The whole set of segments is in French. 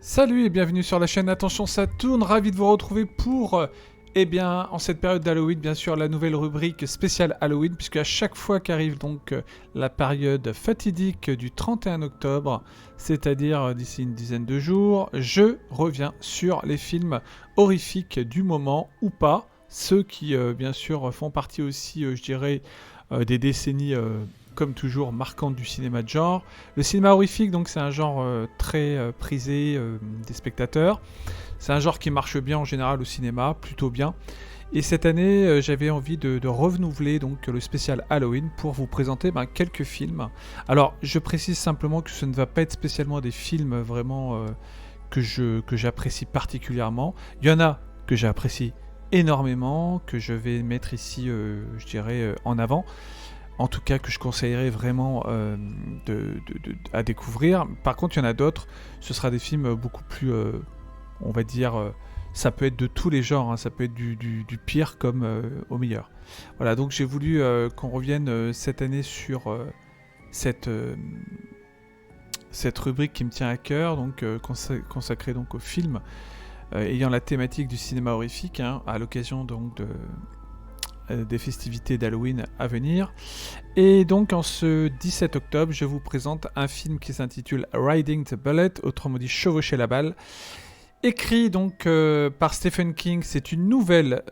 Salut et bienvenue sur la chaîne Attention ça tourne, ravi de vous retrouver pour, en cette période d'Halloween, bien sûr, la nouvelle rubrique spéciale Halloween, puisque à chaque fois qu'arrive donc la période fatidique du 31 octobre, c'est-à-dire d'ici une dizaine de jours, je reviens sur les films horrifiques du moment ou pas, ceux qui, bien sûr, font partie aussi, je dirais, des décennies comme toujours marquantes du cinéma de genre. Le cinéma horrifique, donc, c'est un genre très prisé des spectateurs. C'est un genre qui marche bien en général au cinéma, plutôt bien. Et cette année, j'avais envie de renouveler donc le spécial Halloween pour vous présenter quelques films. Alors, je précise simplement que ce ne va pas être spécialement des films vraiment que j'apprécie particulièrement. Il y en a que j'apprécie énormément, que je vais mettre ici, je dirais, en avant. En tout cas, que je conseillerais vraiment à découvrir. Par contre, il y en a d'autres. Ce sera des films beaucoup plus, on va dire, ça peut être de tous les genres. Hein, ça peut être du pire comme au meilleur. Voilà, donc j'ai voulu qu'on revienne cette année sur cette rubrique qui me tient à cœur, donc consacrée donc aux films ayant la thématique du cinéma horrifique, hein, à l'occasion donc des festivités d'Halloween à venir. Et donc en ce 17 octobre, je vous présente un film qui s'intitule Riding the Bullet, autrement dit Chevaucher la balle, écrit donc par Stephen King. C'est une nouvelle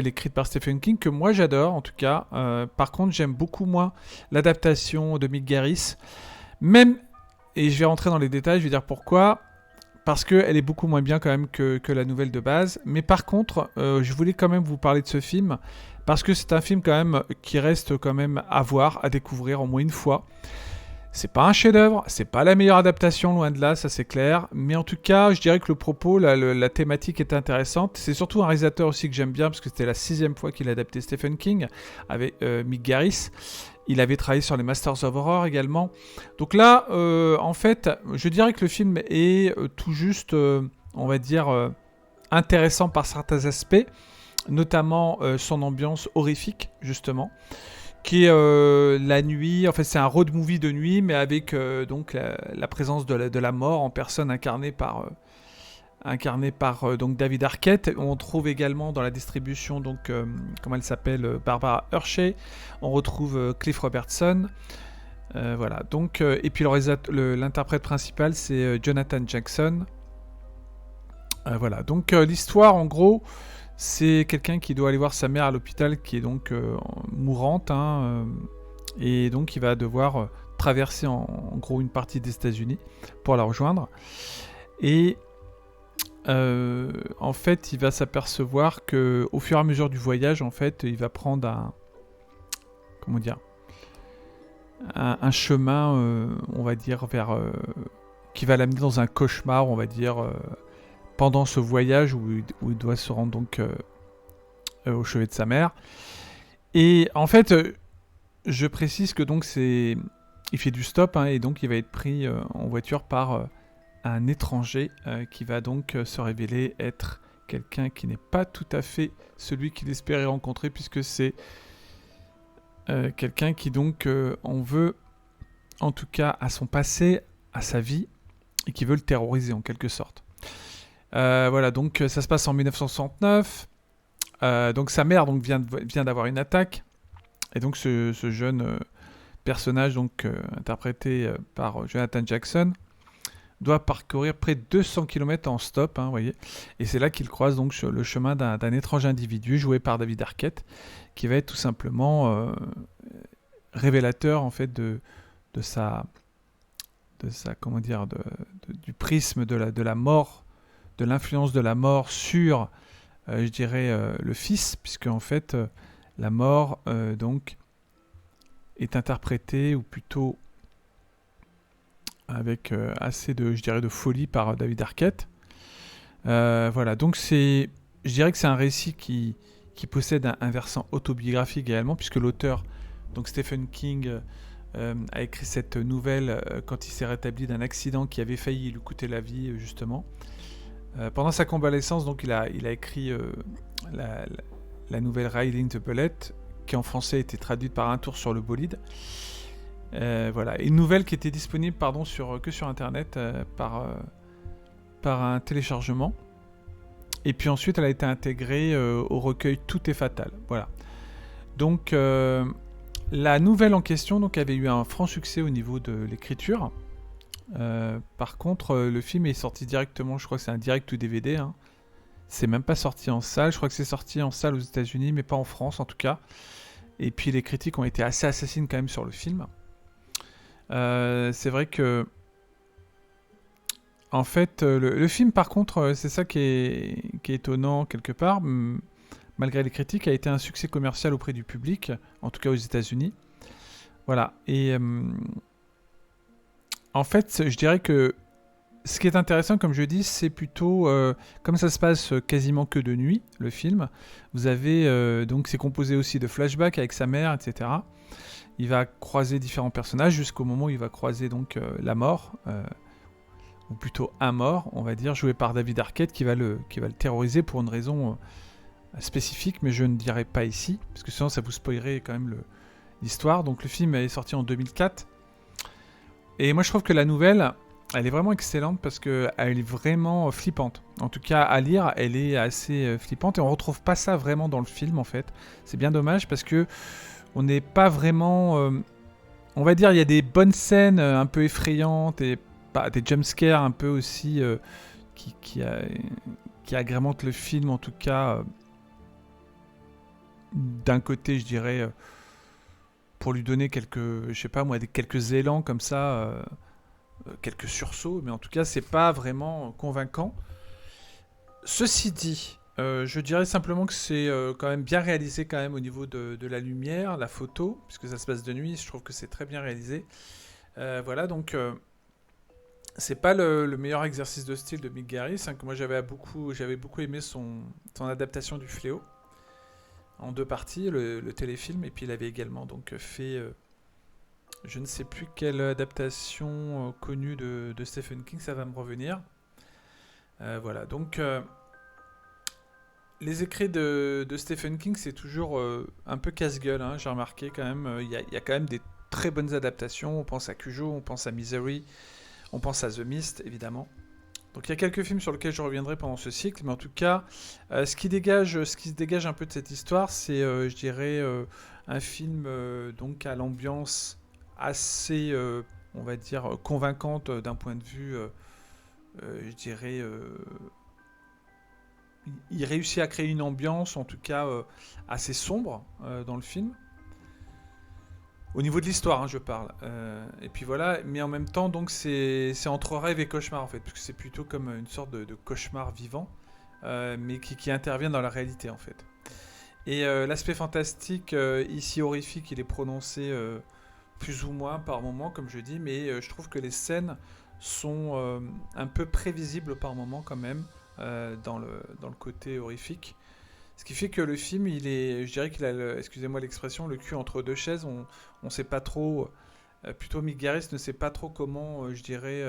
écrite par Stephen King que moi j'adore en tout cas. Par contre, j'aime beaucoup moins l'adaptation de Mick Garris. Même, et je vais rentrer dans les détails, je vais dire pourquoi. Parce qu'elle est beaucoup moins bien quand même que la nouvelle de base. Mais par contre, je voulais quand même vous parler de ce film. Parce que c'est un film quand même qui reste quand même à voir, à découvrir au moins une fois. C'est pas un chef-d'œuvre, c'est pas la meilleure adaptation, loin de là, ça c'est clair. Mais en tout cas, je dirais que le propos, la thématique est intéressante. C'est surtout un réalisateur aussi que j'aime bien, parce que c'était la 6e fois qu'il adaptait Stephen King, avec Mick Garris. Il avait travaillé sur les Masters of Horror également. Donc là, en fait, je dirais que le film est tout juste, on va dire, intéressant par certains aspects, notamment son ambiance horrifique, justement, qui est la nuit. En fait, c'est un road movie de nuit, mais avec donc la présence de la mort en personne incarnée par donc David Arquette. On trouve également dans la distribution donc comment elle s'appelle, Barbara Hershey. On retrouve Cliff Robertson. Voilà. Donc et puis l'interprète principal c'est Jonathan Jackson. Voilà. Donc l'histoire en gros, c'est quelqu'un qui doit aller voir sa mère à l'hôpital qui est donc mourante, hein, et donc il va devoir traverser en gros une partie des États-Unis pour la rejoindre. Et en fait, il va s'apercevoir que, au fur et à mesure du voyage, en fait, il va prendre un chemin, on va dire, qui va l'amener dans un cauchemar, on va dire, pendant ce voyage où il doit se rendre donc au chevet de sa mère. Et en fait, je précise que donc il fait du stop, hein, et donc il va être pris en voiture par un étranger qui va donc se révéler être quelqu'un qui n'est pas tout à fait celui qu'il espérait rencontrer, puisque c'est quelqu'un qui donc en veut, en tout cas à son passé, à sa vie, et qui veut le terroriser en quelque sorte. Voilà, donc ça se passe en 1969. Donc sa mère donc vient d'avoir une attaque, et donc ce jeune personnage donc interprété par Jonathan Jackson doit parcourir près de 200 km en stop, hein, voyez. Et c'est là qu'il croise donc le chemin d'un étrange individu joué par David Arquette, qui va être tout simplement révélateur en fait de sa comment dire, du prisme de la mort, de l'influence de la mort sur, je dirais, le fils, puisque en fait la mort donc est interprétée, ou plutôt avec assez de folie par David Arquette. Voilà, donc je dirais que c'est un récit qui possède un versant autobiographique également, puisque l'auteur, donc Stephen King, a écrit cette nouvelle quand il s'est rétabli d'un accident qui avait failli lui coûter la vie, justement. Pendant sa convalescence, donc il a écrit la nouvelle Riding the Bullet, qui en français était traduite par Un tour sur le bolide. Voilà, une nouvelle qui était disponible pardon, que sur internet par un téléchargement. Et puis ensuite, elle a été intégrée au recueil Tout est fatal. Voilà. Donc, la nouvelle en question donc, avait eu un franc succès au niveau de l'écriture. Par contre, le film est sorti directement, je crois que c'est un direct ou DVD. Hein. C'est même pas sorti en salle. Je crois que c'est sorti en salle aux États-Unis, mais pas en France en tout cas. Et puis les critiques ont été assez assassines quand même sur le film. C'est vrai que en fait, le film, par contre, c'est ça qui est étonnant quelque part, malgré les critiques, a été un succès commercial auprès du public, en tout cas aux États-Unis. Voilà. Et en fait, je dirais que ce qui est intéressant, comme je dis, c'est plutôt comme ça se passe quasiment que de nuit, le film. Vous avez donc c'est composé aussi de flashbacks avec sa mère, etc. Il va croiser différents personnages jusqu'au moment où il va croiser donc la mort. Ou plutôt un mort, on va dire, joué par David Arquette, qui va le terroriser pour une raison spécifique, mais je ne dirai pas ici, parce que sinon ça vous spoilerait quand même l'histoire. Donc le film est sorti en 2004, et moi je trouve que la nouvelle, elle est vraiment excellente, parce qu'elle est vraiment flippante. En tout cas, à lire, elle est assez flippante, et on retrouve pas ça vraiment dans le film, en fait. C'est bien dommage, parce que on n'est pas vraiment... on va dire, il y a des bonnes scènes un peu effrayantes, et des jumpscares un peu aussi qui agrémentent le film, en tout cas d'un côté, je dirais, pour lui donner quelques, je sais pas moi, quelques élans comme ça, quelques sursauts, mais en tout cas, c'est pas vraiment convaincant. Ceci dit, je dirais simplement que c'est quand même bien réalisé quand même au niveau de la lumière, la photo, puisque ça se passe de nuit, je trouve que c'est très bien réalisé. Voilà, donc c'est pas le meilleur exercice de style de Mick Garris, hein, que moi j'avais beaucoup aimé son adaptation du Fléau en 2 parties, le téléfilm, et puis il avait également donc fait je ne sais plus quelle adaptation connue de Stephen King, ça va me revenir. Voilà, donc les écrits de Stephen King, c'est toujours un peu casse-gueule, hein, j'ai remarqué quand même, il y a quand même des très bonnes adaptations, on pense à Cujo, on pense à Misery, on pense à The Mist, évidemment. Donc il y a quelques films sur lesquels je reviendrai pendant ce cycle, mais en tout cas, ce qui se dégage un peu de cette histoire, c'est, je dirais, un film donc à l'ambiance assez, on va dire, convaincante d'un point de vue, je dirais, il réussit à créer une ambiance, en tout cas, assez sombre dans le film. Au niveau de l'histoire, hein, je parle. Et puis voilà, mais en même temps, donc c'est entre rêve et cauchemar en fait, parce que c'est plutôt comme une sorte de cauchemar vivant, mais qui intervient dans la réalité en fait. Et l'aspect fantastique, ici horrifique, il est prononcé plus ou moins par moment, comme je dis, mais je trouve que les scènes sont un peu prévisibles par moment quand même, dans le côté horrifique. Ce qui fait que le film, je dirais qu'il a, excusez-moi l'expression, le cul entre deux chaises. On ne sait pas trop, plutôt Mick Garris ne sait pas trop comment, je dirais,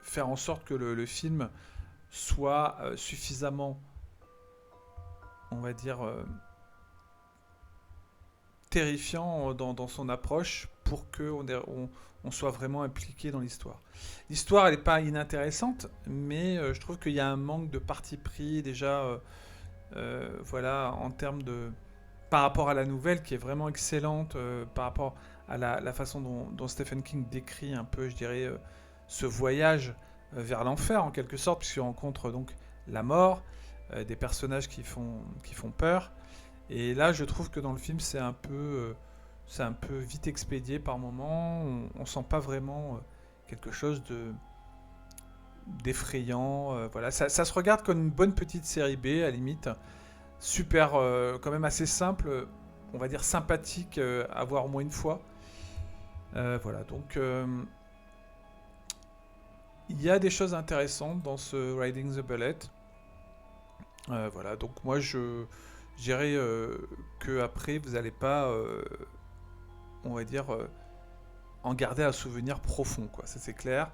faire en sorte que le film soit suffisamment, on va dire, terrifiant dans son approche pour qu'on on soit vraiment impliqué dans l'histoire. L'histoire, elle n'est pas inintéressante, mais je trouve qu'il y a un manque de parti pris déjà, voilà, en termes de... par rapport à la nouvelle qui est vraiment excellente, par rapport à la façon dont Stephen King décrit un peu, je dirais, ce voyage vers l'enfer en quelque sorte, puisqu'il rencontre donc la mort, des personnages qui font peur. Et là, je trouve que dans le film, c'est un peu vite expédié par moments. On sent pas vraiment quelque chose d'effrayant. Voilà, ça se regarde comme une bonne petite série B à la limite, super, quand même assez simple, on va dire sympathique à voir au moins une fois. Voilà, donc il y a des choses intéressantes dans ce Riding the Bullet. Voilà, donc moi je dirais que après vous n'allez pas, on va dire, en garder un souvenir profond, quoi. Ça c'est clair.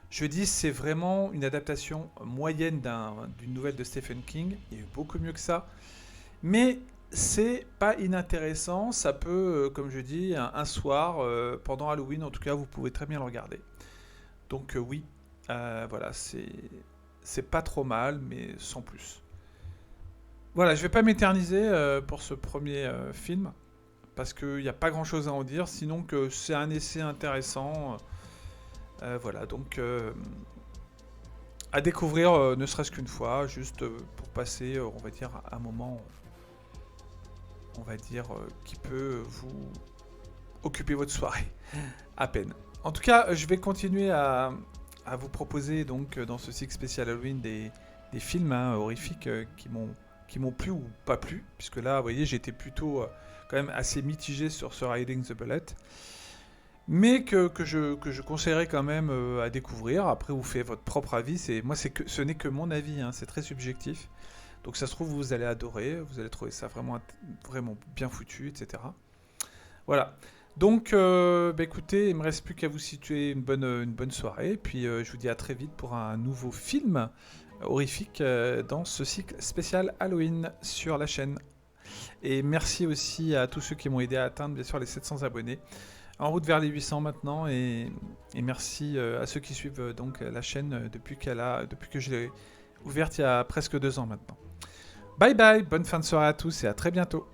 Je dis c'est vraiment une adaptation moyenne d'une nouvelle de Stephen King. Il y a eu beaucoup mieux que ça. Mais c'est pas inintéressant, ça peut, comme je dis, un soir, pendant Halloween en tout cas, vous pouvez très bien le regarder. Donc oui, voilà, c'est pas trop mal, mais sans plus. Voilà, je vais pas m'éterniser pour ce premier film, parce qu'il n'y a pas grand-chose à en dire, sinon que c'est un essai intéressant. Voilà, donc à découvrir ne serait-ce qu'une fois, juste pour passer, on va dire, un moment, on va dire, qui peut vous occuper votre soirée, à peine. En tout cas, je vais continuer à vous proposer donc dans ce cycle spécial Halloween des films hein, horrifiques qui m'ont plu ou pas plu, puisque là, vous voyez, j'étais plutôt quand même assez mitigé sur ce Riding the Bullet, mais que je conseillerais quand même à découvrir. Après, vous faites votre propre avis. Ce n'est que mon avis, hein, c'est très subjectif. Donc ça se trouve, vous allez adorer, vous allez trouver ça vraiment bien foutu, etc. Voilà. Donc, bah écoutez, il me reste plus qu'à vous situer une bonne soirée. Puis je vous dis à très vite pour un nouveau film horrifique dans ce cycle spécial Halloween sur la chaîne. Et merci aussi à tous ceux qui m'ont aidé à atteindre bien sûr les 700 abonnés. En route vers les 800 maintenant. Et merci à ceux qui suivent donc la chaîne depuis que je l'ai ouverte il y a presque 2 ans maintenant. Bye bye, bonne fin de soirée à tous et à très bientôt.